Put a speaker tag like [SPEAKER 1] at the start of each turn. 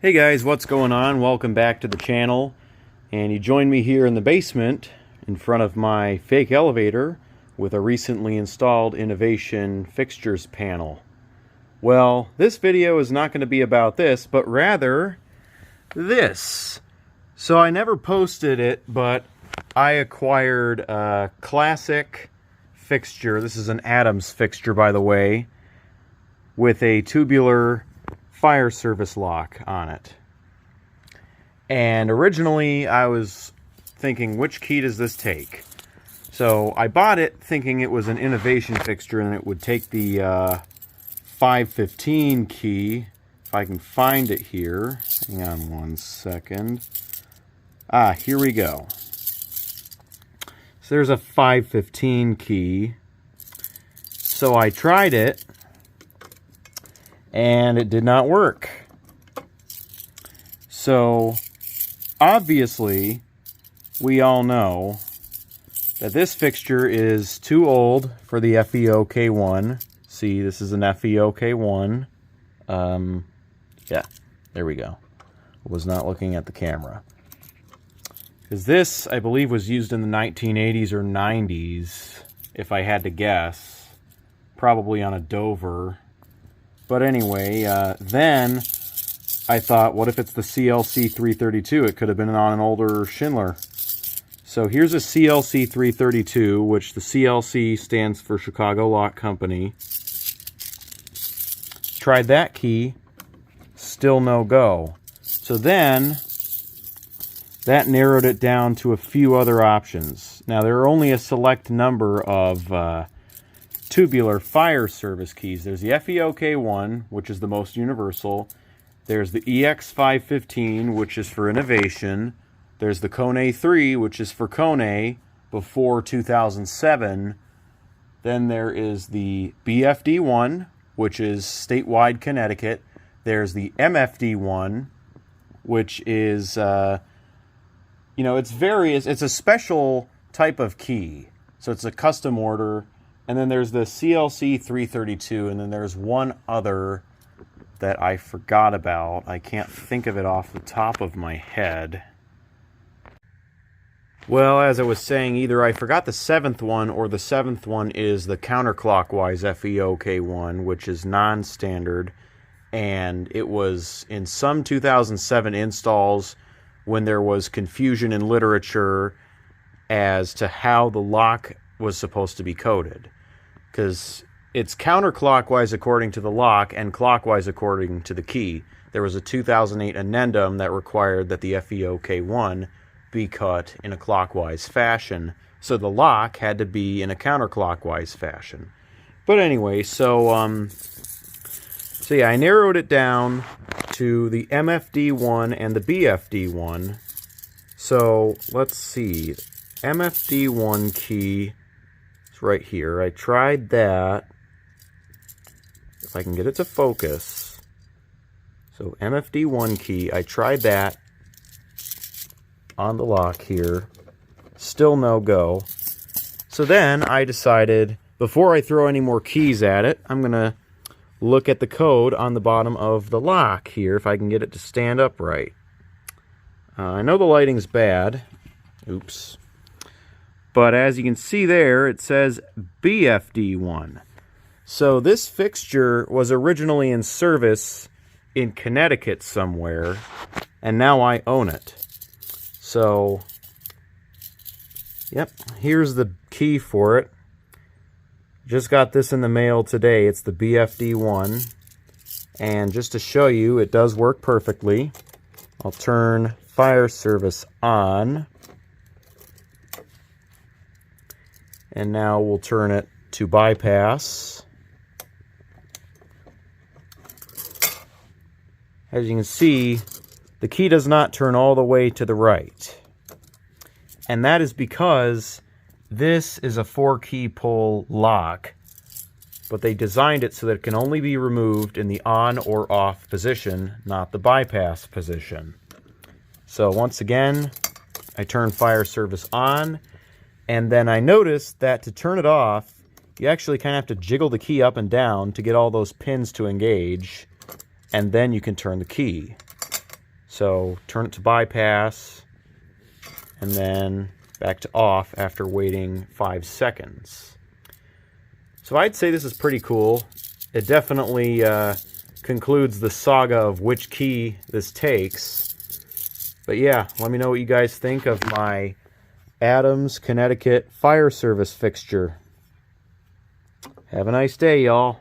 [SPEAKER 1] Hey guys, what's going on? Welcome back to the channel. And you join me here in the basement in front of my fake elevator with a recently installed Innovation Fixtures panel. Well, this video is not going to be about this, but rather this. So I never posted it, but I acquired a classic fixture. This is an Adams fixture, by the way, with a tubular fire service lock on it. And originally I was thinking, which key does this take? So I bought it thinking it was an Innovation fixture and it would take the 515 key. If I can find it here. Hang on one second. Here we go. So there's a 515 key. So I tried it and it did not work. So obviously we all know that this fixture is too old for the FEOK1. See, this is an FEOK1. Yeah, there we go. Was not looking at the camera. Because this, I believe, was used in the 1980s or 90s, if I had to guess. Probably on a Dover. But anyway, then I thought, what if it's the CLC 332? It could have been on an older Schindler. So here's a CLC 332, which the CLC stands for Chicago Lock Company. Tried that key, still no go. So then that narrowed it down to a few other options. Now there are only a select number of tubular fire service keys. There's the FEOK1, which is the most universal. There's the EX515, which is for Innovation. There's the Kone 3, which is for Kone before 2007. Then there is the BFD1, which is statewide Connecticut. There's the MFD1, which is, it's various. It's a special type of key. So it's a custom order. And then there's the CLC 332, and then there's one other that I forgot about. I can't think of it off the top of my head. Well, as I was saying, either I forgot the seventh one, or the seventh one is the counterclockwise FEOK1, which is non-standard. And it was in some 2007 installs when there was confusion in literature as to how the lock was supposed to be coded, because it's counterclockwise according to the lock and clockwise according to the key. There was a 2008 addendum that required that the FEOK1 be cut in a clockwise fashion, so the lock had to be in a counterclockwise fashion. But anyway, so yeah, I narrowed it down to the MFD1 and the BFD1. So let's see, MFD1 key right here. I tried that. If I can get it to focus. So MFD1 key, I tried that on the lock here. Still no go. So then I decided, before I throw any more keys at it, I'm going to look at the code on the bottom of the lock here, if I can get it to stand upright. I know the lighting's bad. Oops. But as you can see there, it says BFD1. So this fixture was originally in service in Connecticut somewhere, and now I own it. So, yep, here's the key for it. Just got this in the mail today. It's the BFD1. And just to show you, it does work perfectly. I'll turn fire service on. And now we'll turn it to bypass. As you can see, the key does not turn all the way to the right. And that is because this is a 4-key pull lock, but they designed it so that it can only be removed in the on or off position, not the bypass position. So once again, I turn fire service on. And then I noticed that to turn it off, you actually kind of have to jiggle the key up and down to get all those pins to engage, and then you can turn the key. So turn it to bypass, and then back to off after waiting 5 seconds. So I'd say this is pretty cool. It definitely concludes the saga of which key this takes. But yeah, let me know what you guys think of my Adams, Connecticut fire service fixture. Have a nice day, y'all.